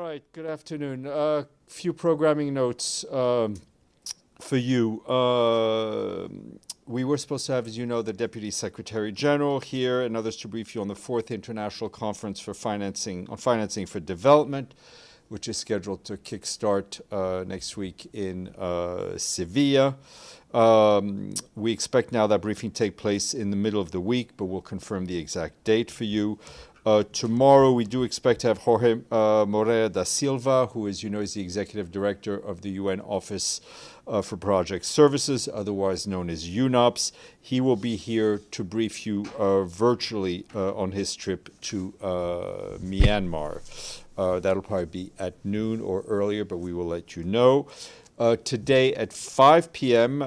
right, good afternoon. A few programming notes for you. We were supposed to have, as you know, the Deputy Secretary General here and others to brief you on the 4th International Conference for Financing for Development, which is scheduled to kickstart next week in Sevilla. We expect now that briefing take place in the middle of the week, but we'll confirm the exact date for you. Tomorrow, we do expect to have Jorge Moreira da Silva, who, as you know, is the Executive Director of the UN Office for Project Services, otherwise known as UNOPS. He will be here to brief you virtually on his trip to Myanmar. That'll probably be at noon or earlier, but we will let you know. Today at 5 p.m.,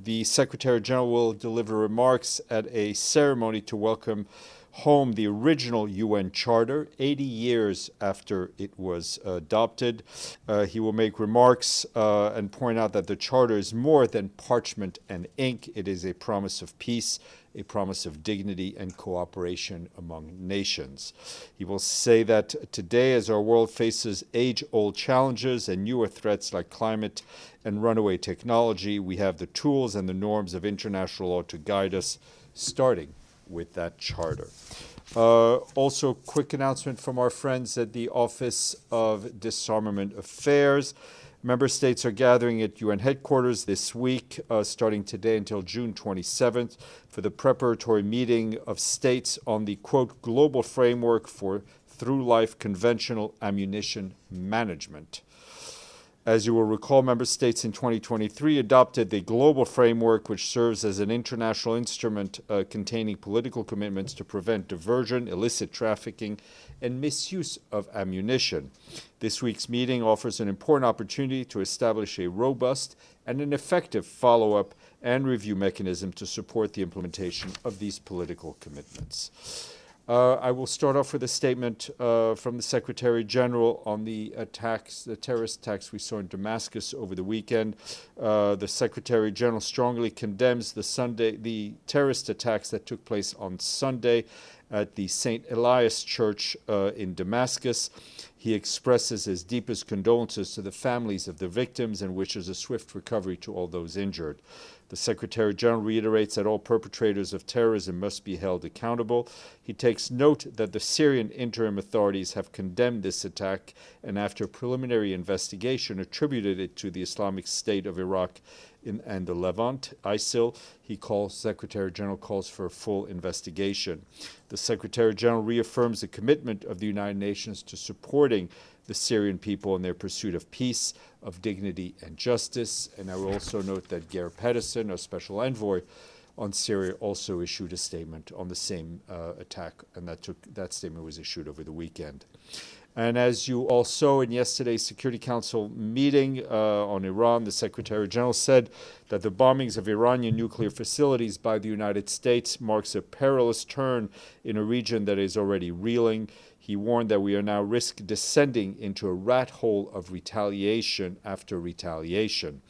the Secretary General will deliver remarks at a ceremony to welcome home the original UN Charter, 80 years after it was adopted. He will make remarks and point out that the Charter is more than parchment and ink. It is a promise of peace, a promise of dignity and cooperation among nations. He will say that today, as our world faces age-old challenges and newer threats like climate and runaway technology, we have the tools and the norms of international law to guide us, starting with that charter. Also, quick announcement from our friends at the Office of Disarmament Affairs. Member states are gathering at UN headquarters this week, starting today until June 27th, for the preparatory meeting of states on the, quote, global framework for through-life conventional ammunition management. As you will recall, member states in 2023 adopted the global framework, which serves as an international instrument containing political commitments to prevent diversion, illicit trafficking, and misuse of ammunition. This week's meeting offers an important opportunity to establish a robust and an effective follow-up and review mechanism to support the implementation of these political commitments. I will start off with a statement from the Secretary General on the attacks, the terrorist attacks we saw in Damascus over the weekend. The Secretary General strongly condemns the terrorist attacks that took place on Sunday at the St. Elias Church in Damascus. He expresses his deepest condolences to the families of the victims and wishes a swift recovery to all those injured. The Secretary General reiterates that all perpetrators of terrorism must be held accountable. He takes note that the Syrian interim authorities have condemned this attack and, after preliminary investigation, attributed it to the Islamic State of Iraq and the Levant, ISIL. Secretary General calls for a full investigation. The Secretary General reaffirms the commitment of the United Nations to supporting the Syrian people in their pursuit of peace, of dignity and justice. And I will also note that Geir Pedersen, our special envoy on Syria, also issued a statement on the same attack, and that statement was issued over the weekend. And as you all saw in yesterday's Security Council meeting on Iran, the Secretary General said that the bombings of Iranian nuclear facilities by the United States marks a perilous turn in a region that is already reeling. He warned that we are now risk descending into a rat hole of retaliation after retaliation.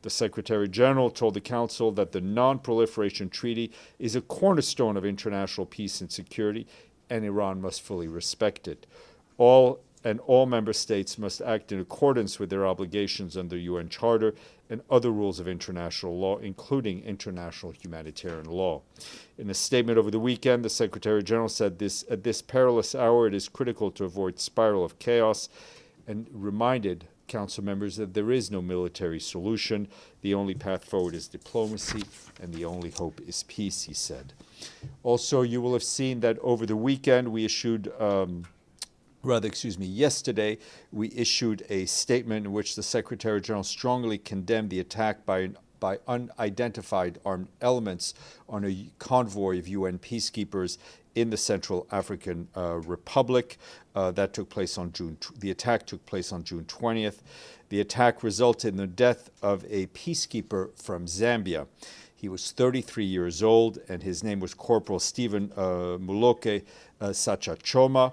The Secretary General told the Council that the Non-Proliferation Treaty is a cornerstone of international peace and security, and Iran must fully respect it. All member states must act in accordance with their obligations under the UN Charter and other rules of international law, including international humanitarian law. In a statement over the weekend, the Secretary General said at this perilous hour, it is critical to avoid spiral of chaos, and reminded Council members that there is no military solution. The only path forward is diplomacy, and the only hope is peace, he said. Also, you will have seen that over the weekend we issued yesterday, we issued a statement in which the Secretary General strongly condemned the attack by unidentified armed elements on a convoy of UN peacekeepers in the Central African Republic. That took place on the attack took place on June 20th. The attack resulted in the death of a peacekeeper from Zambia. He was 33 years old, and his name was Corporal Stephen Muloke Sachachoma.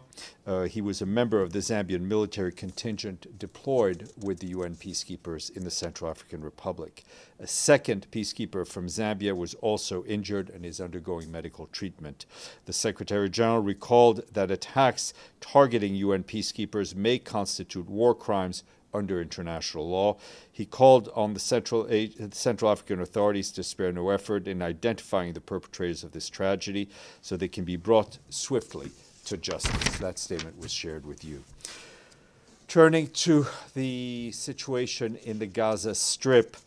He was a member of the Zambian military contingent deployed with the UN peacekeepers in the Central African Republic. A second peacekeeper from Zambia was also injured and is undergoing medical treatment. The Secretary General recalled that attacks targeting UN peacekeepers may constitute war crimes under international law. He called on the Central African authorities to spare no effort in identifying the perpetrators of this tragedy so they can be brought swiftly to justice. That statement was shared with you. Turning to the situation in the Gaza Strip,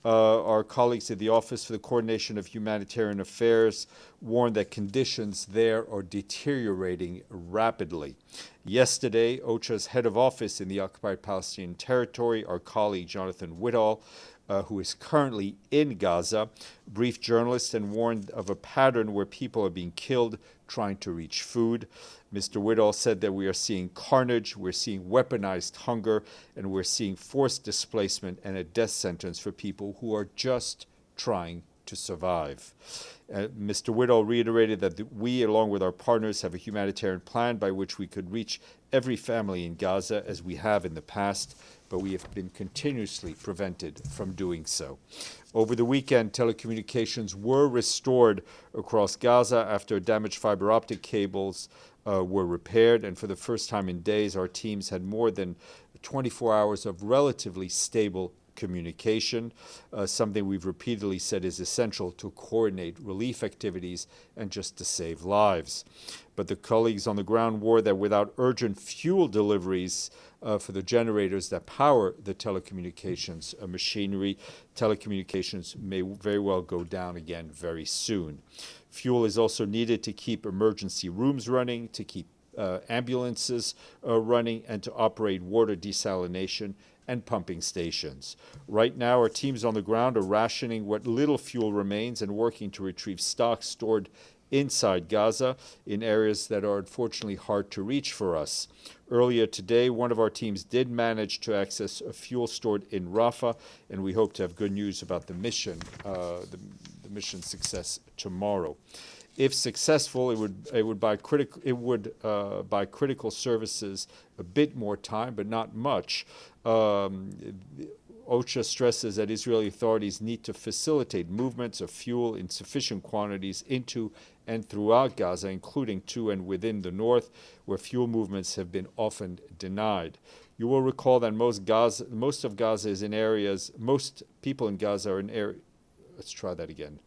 our colleagues at the Office for the Coordination of Humanitarian Affairs warned that conditions there are deteriorating rapidly. Yesterday, OCHA's head of office in the occupied Palestinian territory, our colleague Jonathan Whittall, who is currently in Gaza, briefed journalists and warned of a pattern where people are being killed trying to reach food. Mr. Whittall said that we are seeing carnage, we're seeing weaponized hunger, and we're seeing forced displacement and a death sentence for people who are just trying to survive. Mr. Whittall reiterated that we, along with our partners, have a humanitarian plan by which we could reach every family in Gaza, as we have in the past, but we have been continuously prevented from doing so. Over the weekend, telecommunications were restored across Gaza after damaged fiber optic cables were repaired, and for the first time in days, our teams had more than 24 hours of relatively stable communication, something we've repeatedly said is essential to coordinate relief activities and just to save lives. But the colleagues on the ground warned that without urgent fuel deliveries for the generators that power the telecommunications machinery, telecommunications may very well go down again very soon. Fuel is also needed to keep emergency rooms running, to keep ambulances running, and to operate water desalination and pumping stations. Right now, our teams on the ground are rationing what little fuel remains and working to retrieve stocks stored inside Gaza in areas that are unfortunately hard to reach for us. Earlier today, one of our teams did manage to access a fuel stored in Rafah, and we hope to have good news about the mission success tomorrow. If successful, it would buy critical services a bit more time, but not much. OCHA stresses that Israeli authorities need to facilitate movements of fuel in sufficient quantities into and throughout Gaza, including to and within the north, where fuel movements have been often denied. You will recall that most people in Gaza are in areas. Let's try that again.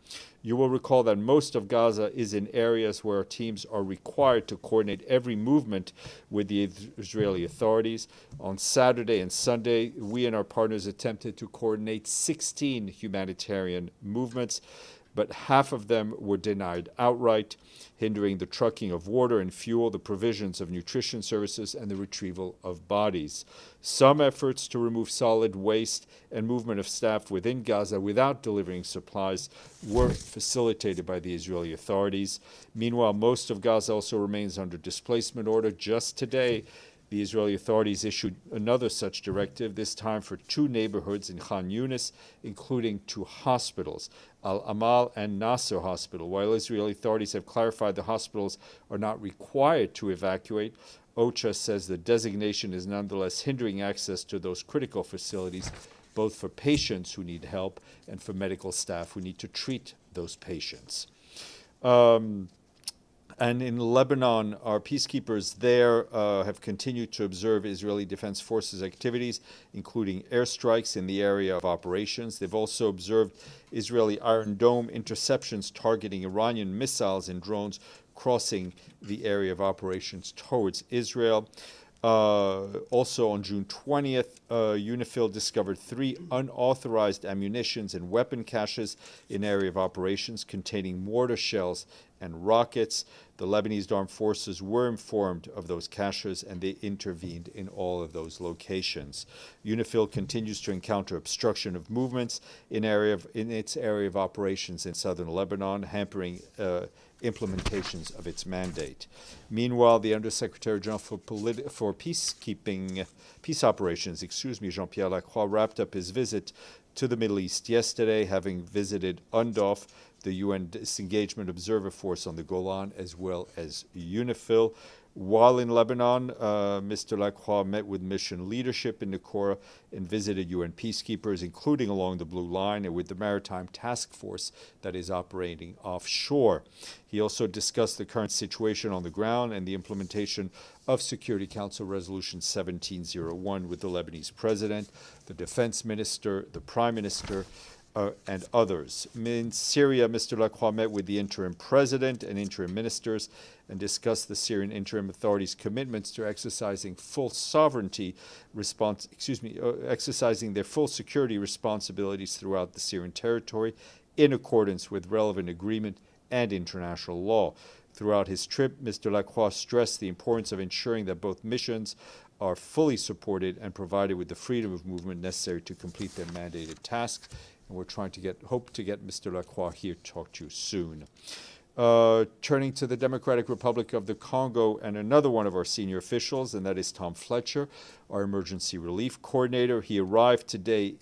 You will recall that most of Gaza is in areas where our teams are required to coordinate every movement with the Israeli authorities. On Saturday and Sunday, we and our partners attempted to coordinate 16 humanitarian movements, but half of them were denied outright, hindering the trucking of water and fuel, the provisions of nutrition services, and the retrieval of bodies. Some efforts to remove solid waste and movement of staff within Gaza without delivering supplies were facilitated by the Israeli authorities. Meanwhile, most of Gaza also remains under displacement order. Just today, the Israeli authorities issued another such directive, this time for 2 neighborhoods in Khan Yunis, including 2 hospitals, Al-Amal and Nasser Hospital. While Israeli authorities have clarified the hospitals are not required to evacuate, OCHA says the designation is nonetheless hindering access to those critical facilities, both for patients who need help and for medical staff who need to treat those patients. And in Lebanon, our peacekeepers there have continued to observe Israeli Defense Forces activities, including airstrikes in the area of operations. They've also observed Israeli Iron Dome interceptions targeting Iranian missiles and drones crossing the area of operations towards Israel. Also on June 20th, UNIFIL discovered 3 unauthorized ammunitions and weapon caches in area of operations containing mortar shells and rockets. The Lebanese armed forces were informed of those caches and they intervened in all of those locations. UNIFIL continues to encounter obstruction of movements in its area of operations in southern Lebanon, hampering implementations of its mandate. Meanwhile, the Undersecretary General for Peace Operations, Jean-Pierre Lacroix, wrapped up his visit to the Middle East yesterday, having visited UNDOF, the UN Disengagement Observer Force on the Golan, as well as UNIFIL. While in Lebanon, Mr. Lacroix met with mission leadership in Naqoura and visited UN peacekeepers, including along the Blue Line and with the Maritime Task Force that is operating offshore. He also discussed the current situation on the ground and the implementation of Security Council Resolution 1701 with the Lebanese president, the defense minister, the prime minister, and others. In Syria, Mr. Lacroix met with the interim president and interim ministers and discussed the Syrian interim authorities' commitments to exercising full sovereignty exercising their full security responsibilities throughout the Syrian territory in accordance with relevant agreement and international law. Throughout his trip, Mr. Lacroix stressed the importance of ensuring that both missions are fully supported and provided with the freedom of movement necessary to complete their mandated tasks. And we're trying to hope to get Mr. Lacroix here to talk to you soon. Turning to the Democratic Republic of the Congo and another one of our senior officials, and that is Tom Fletcher, our emergency relief coordinator. He arrived today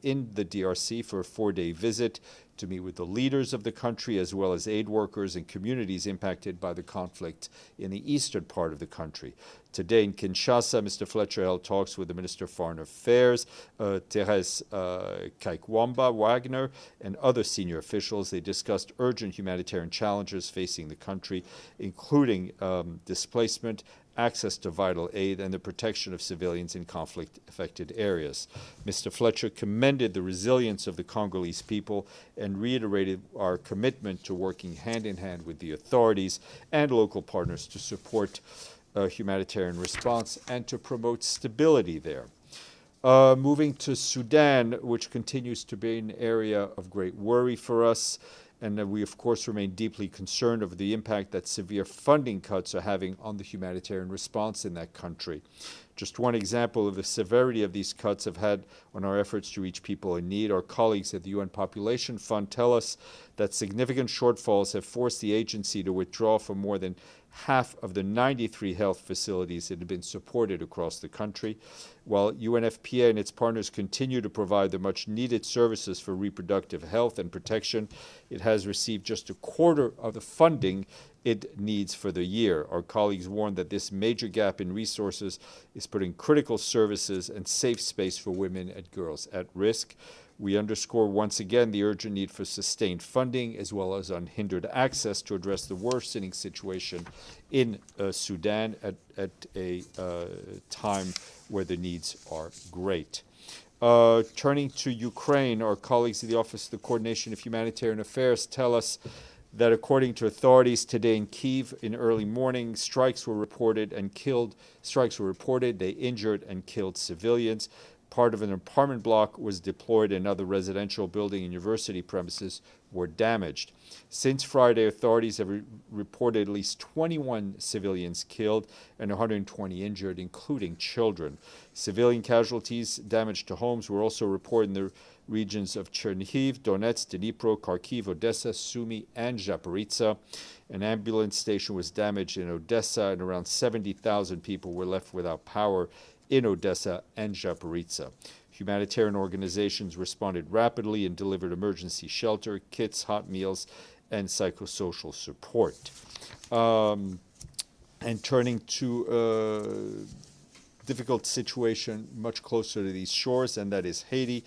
in the DRC for a 4-day visit to meet with the leaders of the country as well as aid workers and communities impacted by the conflict in the eastern part of the country. Today in Kinshasa, Mr. Fletcher held talks with the Minister of Foreign Affairs, Therese Kaikwamba Wagner, and other senior officials. They discussed urgent humanitarian challenges facing the country, including displacement, access to vital aid, and the protection of civilians in conflict-affected areas. Mr. Fletcher commended the resilience of the Congolese people and reiterated our commitment to working hand-in-hand with the authorities and local partners to support a humanitarian response and to promote stability there. Moving to Sudan, which continues to be an area of great worry for us, and we, of course, remain deeply concerned over the impact that severe funding cuts are having on the humanitarian response in that country. Just one example of the severity of these cuts have had on our efforts to reach people in need. Our colleagues at the UN Population Fund tell us that significant shortfalls have forced the agency to withdraw from more than half of the 93 health facilities that have been supported across the country. While UNFPA and its partners continue to provide the much-needed services for reproductive health and protection, it has received just a quarter of the funding it needs for the year. Our colleagues warn that this major gap in resources is putting critical services and safe space for women and girls at risk. We underscore once again the urgent need for sustained funding as well as unhindered access to address the worsening situation in Sudan at a time where the needs are great. Turning to Ukraine, our colleagues at the Office of the Coordination of Humanitarian Affairs tell us that according to authorities today in Kyiv in early morning, strikes were reported, they injured and killed civilians. Part of an apartment block was deployed and another residential building and university premises were damaged. Since Friday, authorities have reported at least 21 civilians killed and 120 injured, including children. Civilian casualties, damage to homes, were also reported in the regions of Chernihiv, Donetsk, Dnipro, Kharkiv, Odessa, Sumy, and Zaporizhzhia. An ambulance station was damaged in Odessa, and around 70,000 people were left without power in Odessa and Zaporizhzhia. Humanitarian organizations responded rapidly and delivered emergency shelter, kits, hot meals, and psychosocial support. And turning to a difficult situation much closer to these shores, and that is Haiti.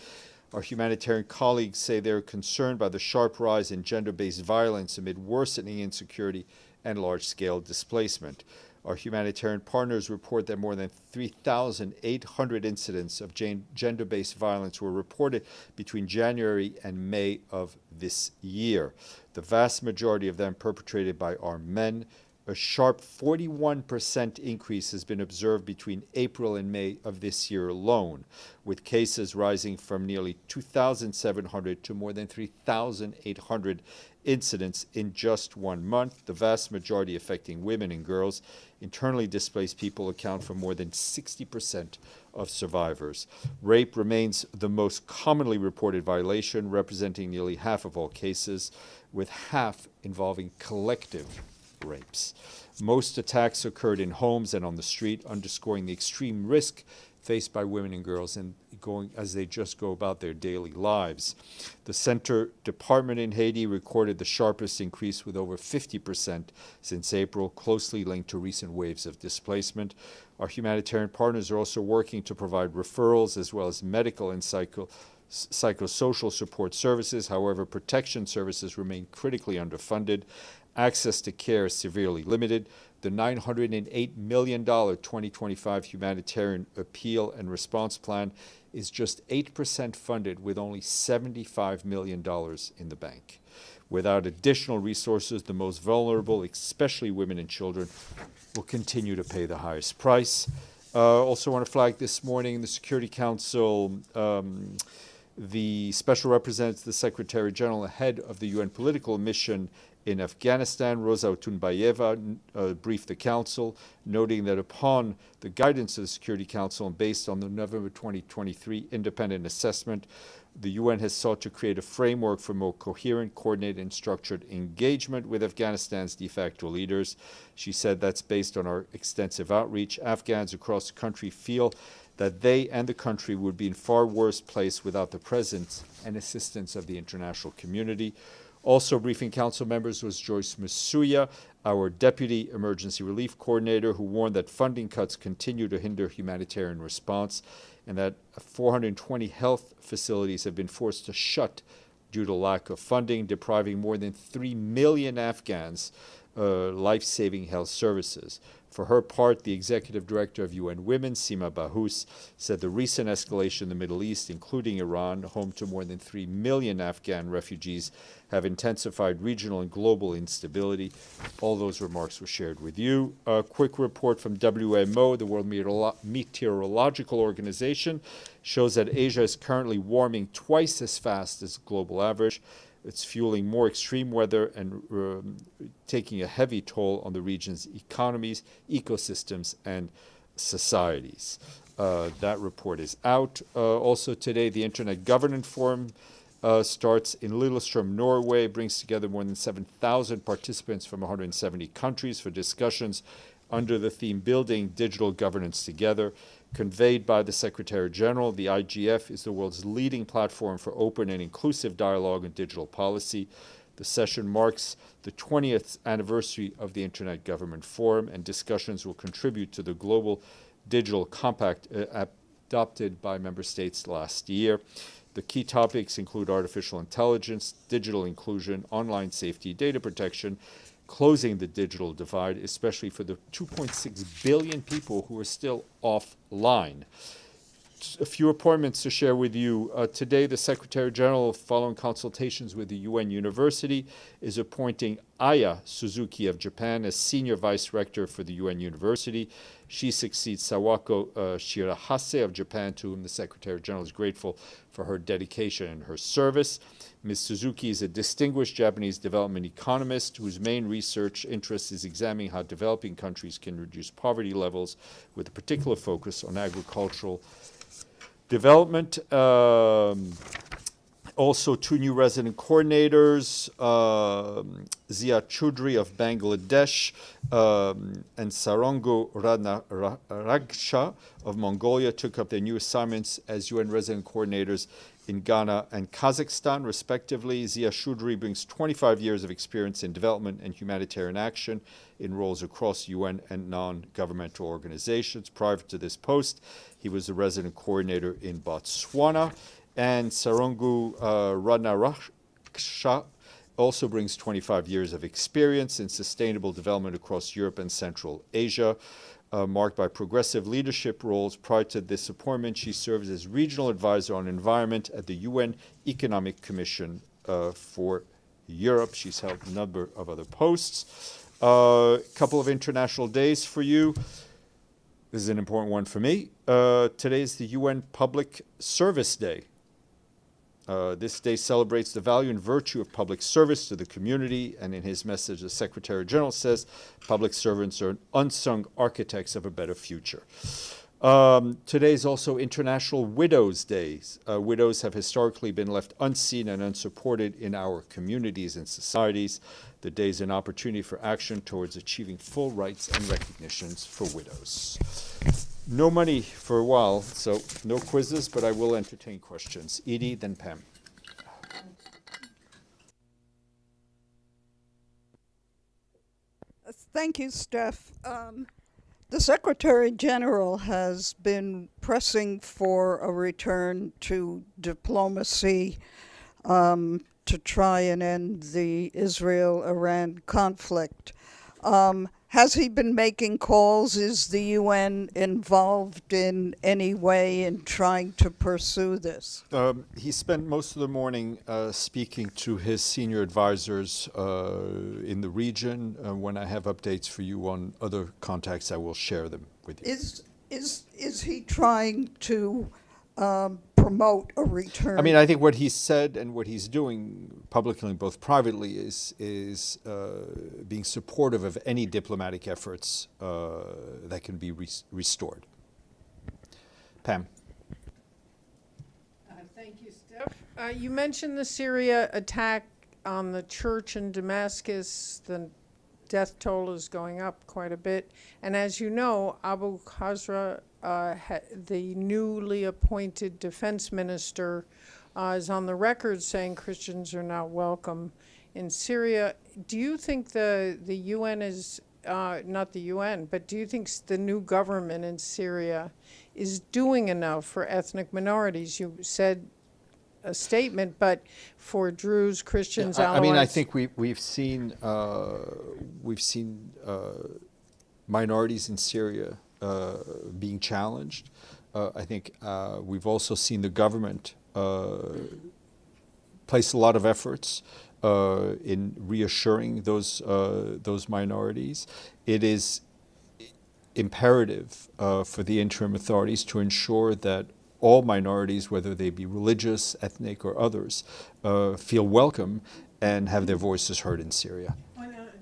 Our humanitarian colleagues say they're concerned by the sharp rise in gender-based violence amid worsening insecurity and large-scale displacement. Our humanitarian partners report that more than 3,800 incidents of gender-based violence were reported between January and May of this year. The vast majority of them perpetrated by armed men. A sharp 41% increase has been observed between April and May of this year alone, with cases rising from nearly 2,700 to more than 3,800 incidents in just 1 month, the vast majority affecting women and girls. Internally displaced people account for more than 60% of survivors. Rape remains the most commonly reported violation, representing nearly half of all cases, with half involving collective rapes. Most attacks occurred in homes and on the street, underscoring the extreme risk faced by women and girls as they just go about their daily lives. The Center Department in Haiti recorded the sharpest increase, with over 50% since April, closely linked to recent waves of displacement. Our humanitarian partners are also working to provide referrals as well as medical and psychosocial support services. However, protection services remain critically underfunded. Access to care is severely limited. The $908 million 2025 Humanitarian Appeal and Response Plan is just 8% funded, with only $75 million in the bank. Without additional resources, the most vulnerable, especially women and children, will continue to pay the highest price. Also want to flag this morning, the Security Council, the Special Representative, the Secretary General, head of the UN political mission in Afghanistan, Rosa Otunbayeva, briefed the Council, noting that upon the guidance of the Security Council and based on the November 2023 independent assessment, the UN has sought to create a framework for more coherent, coordinated, and structured engagement with Afghanistan's de facto leaders. She said that's based on our extensive outreach. Afghans across the country feel that they and the country would be in far worse place without the presence and assistance of the international community. Also briefing Council members was Joyce Masuya, our Deputy Emergency Relief Coordinator, who warned that funding cuts continue to hinder humanitarian response and that 420 health facilities have been forced to shut due to lack of funding, depriving more than 3 million Afghans life-saving health services. For her part, the Executive Director of UN Women, Sima Bahous, said the recent escalation in the Middle East, including Iran, home to more than 3 million Afghan refugees, have intensified regional and global instability. All those remarks were shared with you. A quick report from WMO, the World Meteorological Organization, shows that Asia is currently warming twice as fast as the global average. It's fueling more extreme weather and taking a heavy toll on the region's economies, ecosystems, and societies. That report is out. Also today, the Internet Governance Forum starts in Lillestrøm, Norway, brings together more than 7,000 participants from 170 countries for discussions under the theme Building Digital Governance Together. Conveyed by the Secretary General, the IGF is the world's leading platform for open and inclusive dialogue on digital policy. The session marks the 20th anniversary of the Internet Government Forum, and discussions will contribute to the Global Digital Compact adopted by member states last year. The key topics include artificial intelligence, digital inclusion, online safety, data protection, closing the digital divide, especially for the 2.6 billion people who are still offline. A few appointments to share with you. Today, the Secretary General, following consultations with the UN University, is appointing Aya Suzuki of Japan as Senior Vice Rector for the UN University. She succeeds Sawako Shirahase of Japan, to whom the Secretary General is grateful for her dedication and her service. Ms. Suzuki is a distinguished Japanese development economist whose main research interest is examining how developing countries can reduce poverty levels, with a particular focus on agricultural development. Also, two new resident coordinators, Zia Choudhury of Bangladesh and Sarango Ranaraksha of Mongolia, took up their new assignments as UN resident coordinators in Ghana and Kazakhstan, respectively. Zia Choudhury brings 25 years of experience in development and humanitarian action in roles across UN and non-governmental organizations. Prior to this post, he was the resident coordinator in Botswana. And Sarangu Ranaraksha also brings 25 years of experience in sustainable development across Europe and Central Asia, marked by progressive leadership roles. Prior to this appointment, she serves as regional advisor on environment at the UN Economic Commission for Europe. She's held a number of other posts. Couple of international days for you. This is an important one for me. Today is the UN Public Service Day. This day celebrates the value and virtue of public service to the community, and in his message, the Secretary General says public servants are unsung architects of a better future. Today is also International Widows' Day. Widows have historically been left unseen and unsupported in our communities and societies. The day is an opportunity for action towards achieving full rights and recognitions for widows. No money for a while, so no quizzes, but I will entertain questions. Edie, then Pam. Thank you, Steph. The Secretary General has been pressing for a return to diplomacy to try and end the Israel-Iran conflict. Has he been making calls? Is the UN involved in any way in trying to pursue this? He spent most of the morning speaking to his senior advisors in the region. When I have updates for you on other contacts, I will share them with you. Is he trying to promote a return? I mean, I think what he said and what he's doing publicly and both privately is being supportive of any diplomatic efforts that can be restored. Pam. Thank you, Steph. You mentioned the Syria attack on the church in Damascus. The death toll is going up quite a bit. And as you know, Abu Khazra, the newly appointed defense minister, is on the record saying Christians are not welcome in Syria. Do you think the UN is, not the UN, but do you think the new government in Syria is doing enough for ethnic minorities? You said a statement, but for Druze, Christians, allies. I mean, I think we've seen minorities in Syria being challenged. I think we've also seen the government place a lot of efforts in reassuring those minorities. It is imperative for the interim authorities to ensure that all minorities, whether they be religious, ethnic, or others, feel welcome and have their voices heard in Syria.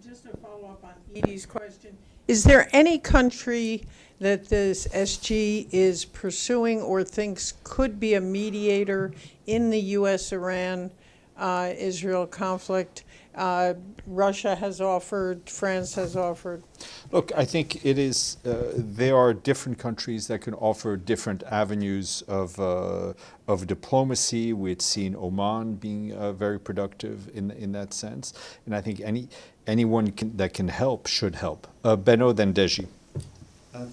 Just to follow up on Edie's question, is there any country that this SG is pursuing or thinks could be a mediator in the U.S.-Iran Israel conflict? Russia has offered, France has offered. Look, I think it is. There are different countries that can offer different avenues of diplomacy. We'd seen Oman being very productive in that sense, and I think anyone that can help should help. Benno, then Deji.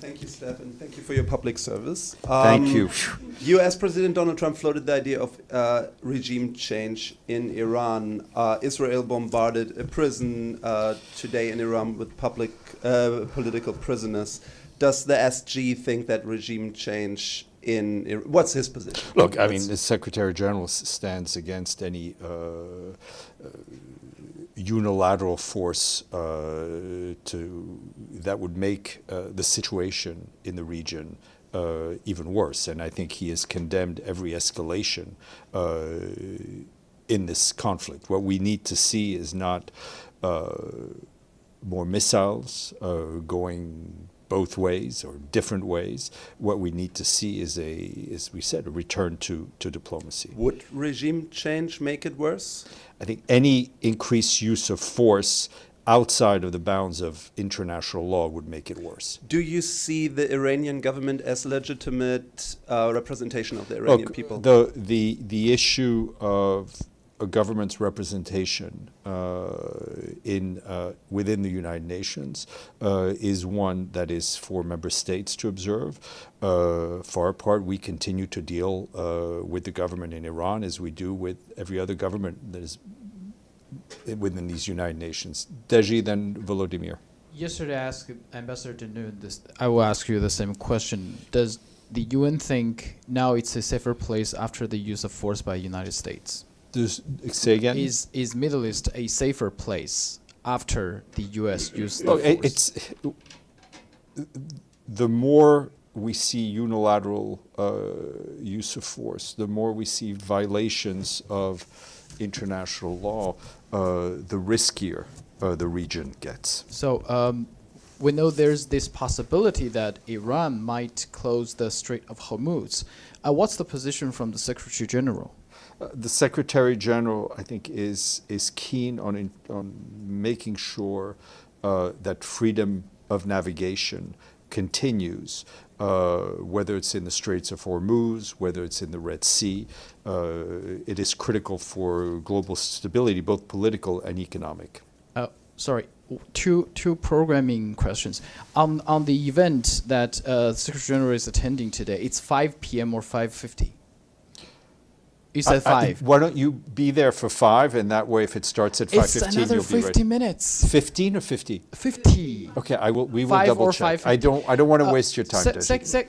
Thank you, Stéphane. Thank you for your public service. Thank you. U.S. President Donald Trump floated the idea of regime change in Iran. Israel bombarded a prison today in Iran with political prisoners. Does the SG think that regime change in Iran? What's his position? Look, I mean, the Secretary General stands against any unilateral force that would make the situation in the region even worse. And I think he has condemned every escalation in this conflict. What we need to see is not more missiles going both ways or different ways. What we need to see is, as we said, a return to diplomacy. Would regime change make it worse? I think any increased use of force outside of the bounds of international law would make it worse. Do you see the Iranian government as legitimate representation of the Iranian people? The issue of a government's representation within the United Nations is one that is for member states to observe. For our part, we continue to deal with the government in Iran as we do with every other government that is within these United Nations. Deji, then Volodymyr. Yesterday, I asked Ambassador Denun this. I will ask you the same question. Does the UN think now it's a safer place after the use of force by the United States? Say again? Is Middle East a safer place after the U.S. used the Look, force? The more we see unilateral use of force, the more we see violations of international law, the riskier the region gets. So we know there's this possibility that Iran might close the Strait of Hormuz. What's the position from the Secretary General? The Secretary General, I think, is keen on making sure that freedom of navigation continues, whether it's in the Straits of Hormuz, whether it's in the Red Sea. It is critical for global stability, both political and economic. Sorry, two programming questions. On the event that the Secretary General is attending today, it's 5 p.m. or 5:50? You said 5. Why don't you be there for 5, and that way, if it starts at 5:15, It's another you'll be 50 ready. minutes. 15 or 50? 50. Okay, we will 5 double or check. 5:50. I don't want to waste your time.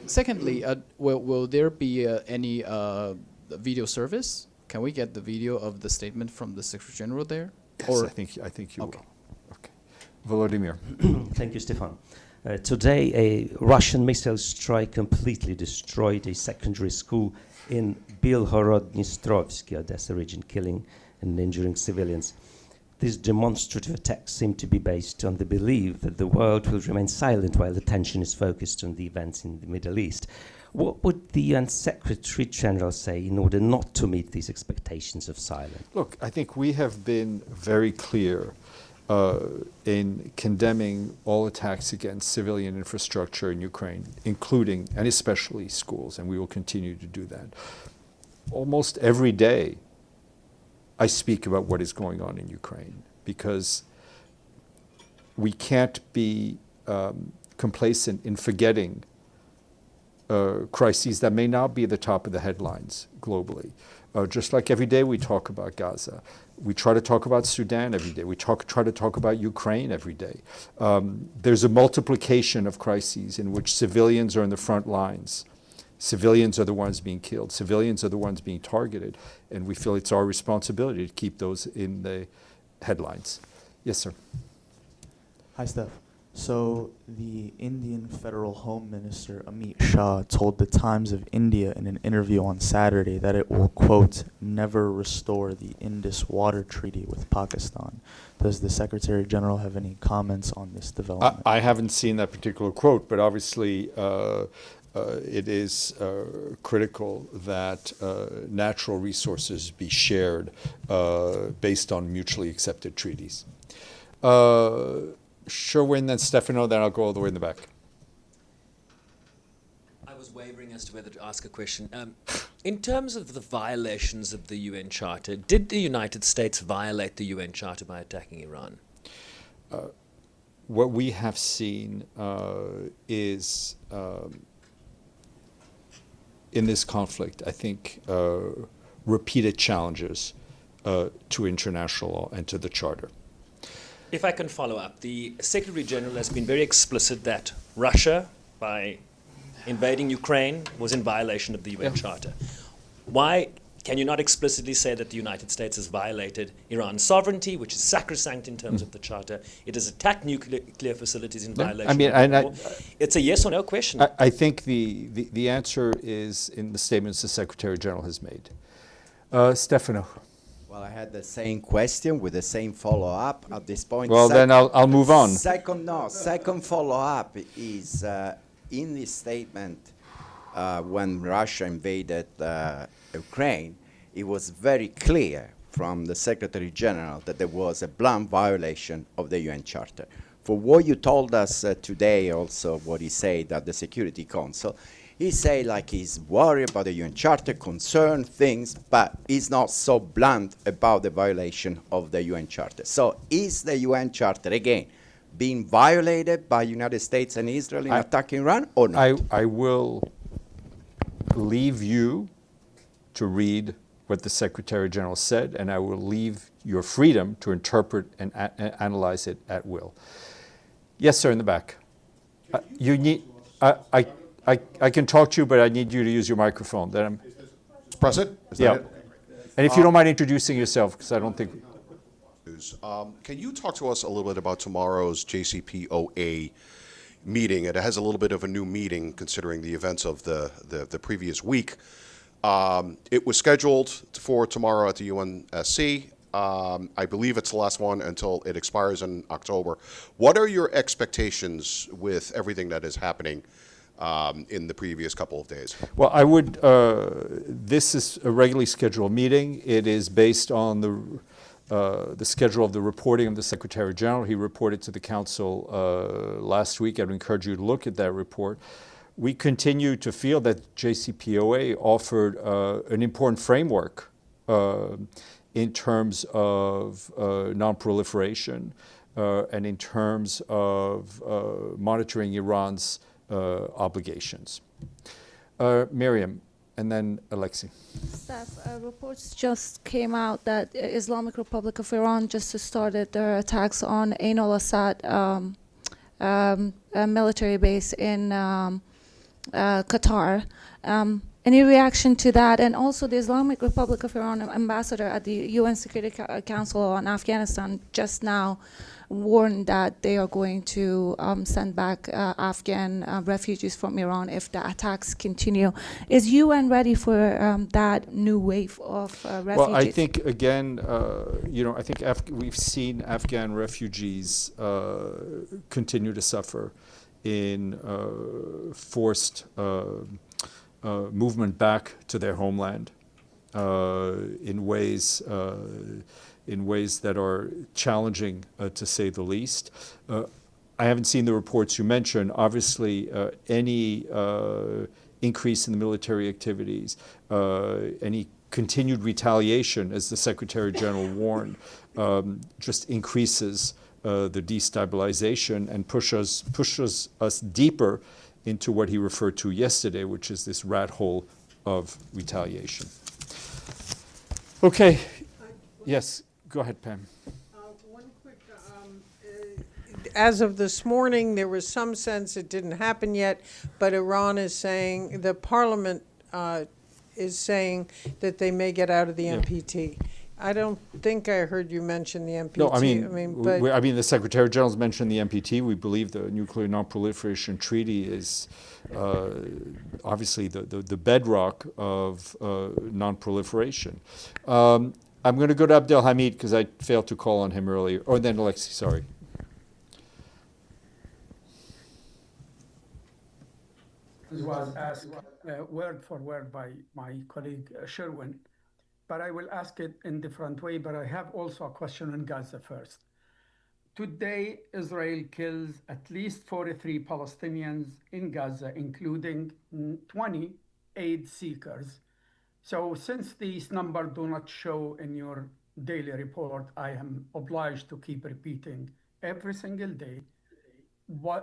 Secondly, will there be any video service? Can we get the video of the statement from the Secretary General there? Yes, I think you Okay. will. Okay, Volodymyr. Thank you, Stéphane. Today, a Russian missile strike completely destroyed a secondary school in Bilhorodnistrovsky, Odessa region, killing and injuring civilians. These demonstrative attacks seem to be based on the belief that the world will remain silent while attention is focused on the events in the Middle East. What would the UN Secretary General say in order not to meet these expectations of silence? Look, I think we have been very clear in condemning all attacks against civilian infrastructure in Ukraine, including and especially schools, and we will continue to do that. Almost every day, I speak about what is going on in Ukraine, because we can't be complacent in forgetting crises that may not be at the top of the headlines globally. Just like every day we talk about Gaza. We try to talk about Sudan every day. We try to talk about Ukraine every day. There's a multiplication of crises in which civilians are in the front lines. Civilians are the ones being killed. Civilians are the ones being targeted. And we feel it's our responsibility to keep those in the headlines. Yes, sir. Hi, Steph. So the Indian Federal Home Minister Amit Shah told the Times of India in an interview on Saturday that it will, quote, never restore the Indus Water Treaty with Pakistan. Does the Secretary General have any comments on this development? I haven't seen that particular quote, but obviously it is critical that natural resources be shared based on mutually accepted treaties. Sherwin, then Stefano, then I'll go all the way in the back. I was wavering as to whether to ask a question. In terms of the violations of the UN Charter, did the United States violate the UN Charter by attacking Iran? What we have seen is, in this conflict, I think, repeated challenges to international law and to the Charter. If I can follow up, the Secretary General has been very explicit that Russia, by invading Ukraine, was in violation of the UN Charter. Why can you not explicitly say that the United States has violated Iran's sovereignty, which is sacrosanct in terms of the Charter? It has attacked nuclear facilities in violation of the law. It's a yes or no question. I think the answer is in the statements the Secretary General has made. Stefano. Well, I had the same question with the same follow-up at this point. Well, then I'll move on. Second follow-up is in this statement when Russia invaded Ukraine, it was very clear from the Secretary General that there was a blunt violation of the UN Charter. For what you told us today, also what he said at the Security Council, he said like he's worried about the UN Charter, concerned things, but he's not so blunt about the violation of the UN Charter. So is the UN Charter, again, being violated by United States and Israel in attacking Iran or not? I will leave you to read what the Secretary General said, and I will leave your freedom to interpret and analyze it at will. Yes, sir, in the back. You need... I can talk to you, but I need you to use your microphone. Then Press it? Is yeah. that it? And if you don't mind introducing yourself, because I don't think... Can you talk to us a little bit about tomorrow's JCPOA meeting? It has a little bit of a new meeting considering the events of the previous week. It was scheduled for tomorrow at the UNSC. I believe it's the last one until it expires in October. What are your expectations with everything that is happening in the previous couple of days? Well, I would, this is a regularly scheduled meeting. It is based on the schedule of the reporting of the Secretary General. He reported to the Council last week. I would encourage you to look at that report. We continue to feel that JCPOA offered an important framework in terms of non-proliferation and in terms of monitoring Iran's obligations. Miriam, and then Alexei. Steph, reports just came out that Islamic Republic of Iran just started their attacks on Ain al-Assad military base in Qatar. Any reaction to that? And also the Islamic Republic of Iran ambassador at the UN Security Council on Afghanistan just now warned that they are going to send back Afghan refugees from Iran if the attacks continue. Is UN ready for that new wave of refugees? Well, I think, again, I think we've seen Afghan refugees continue to suffer in forced movement back to their homeland in ways that are challenging, to say the least. I haven't seen the reports you mentioned. Obviously, any increase in the military activities, any continued retaliation, as the Secretary General warned, just increases the destabilization and pushes us deeper into what he referred to yesterday, which is this rat hole of retaliation. Okay. Yes, go ahead, Pam. One quick, as of this morning, there was some sense it didn't happen yet, but Iran is saying, the parliament is saying that they may get out of the NPT. I don't think I heard you mention the NPT. No, I mean, the Secretary General's mentioned the NPT. We believe the Nuclear Non-Proliferation Treaty is obviously the bedrock of non-proliferation. I'm going to go to Abdel Hamid because I failed to call on him earlier. Or then Alexei, sorry. This was asked word for word by my colleague Sherwin, but I will ask it in different way. But I have also a question on Gaza first. Today, Israel kills at least 43 Palestinians in Gaza, including 20 aid seekers. So since these numbers do not show in your daily report, I am obliged to keep repeating every single day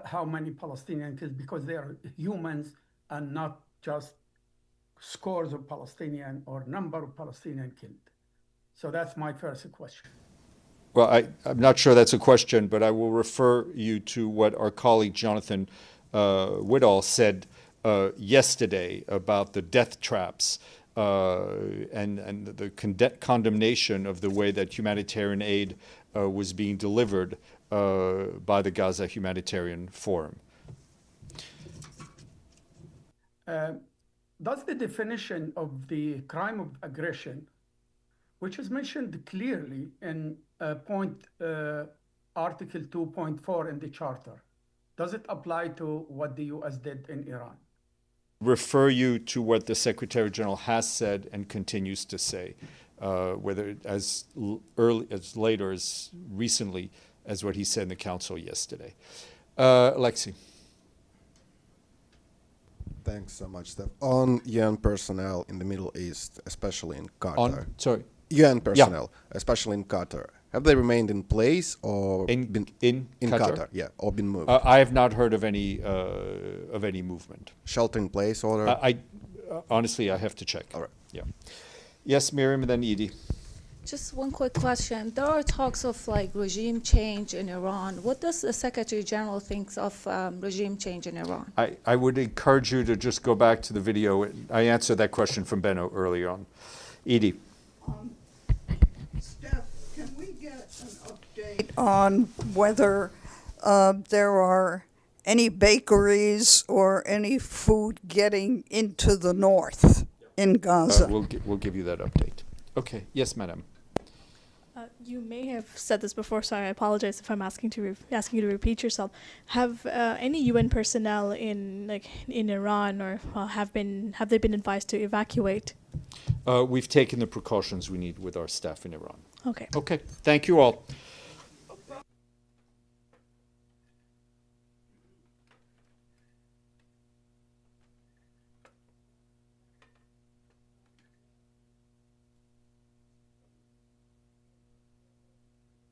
how many Palestinians killed, because they are humans and not just scores of Palestinian or number of Palestinian killed. So that's my first question. Well, I'm not sure that's a question, but I will refer you to what our colleague Jonathan Woodall said yesterday about the death traps and the condemnation of the way that humanitarian aid was being delivered by the Gaza Humanitarian Forum. Does the definition of the crime of aggression, which is mentioned clearly in Article 2.4 in the Charter, does it apply to what the U.S. did in Iran? Refer you to what the Secretary General has said and continues to say, whether as late or as recently as what he said in the Council yesterday. Alexei. Thanks so much, Steph. On UN personnel in the Middle East, especially in Qatar. UN personnel, especially in Qatar. Have they remained in place or in Qatar? Yeah, or been moved? I have not heard of any movement. Shelter in place order? Honestly, I have to check. All right. Yeah. Yes, Miriam, and then Edie. Just one quick question. There are talks of regime change in Iran. What does the Secretary General think of regime change in Iran? I would encourage you to just go back to the video. I answered that question from Benno earlier on. Edie. Steph, can we get an on whether there are any bakeries or any food getting into the north in Gaza. We'll give you that update. Okay. Yes, madam. You may have said this before, so I apologize if I'm asking you to repeat yourself. Have any UN personnel in Iran or have they been advised to evacuate? We've taken the precautions we need with our staff in Iran. Okay. Okay. Thank you all.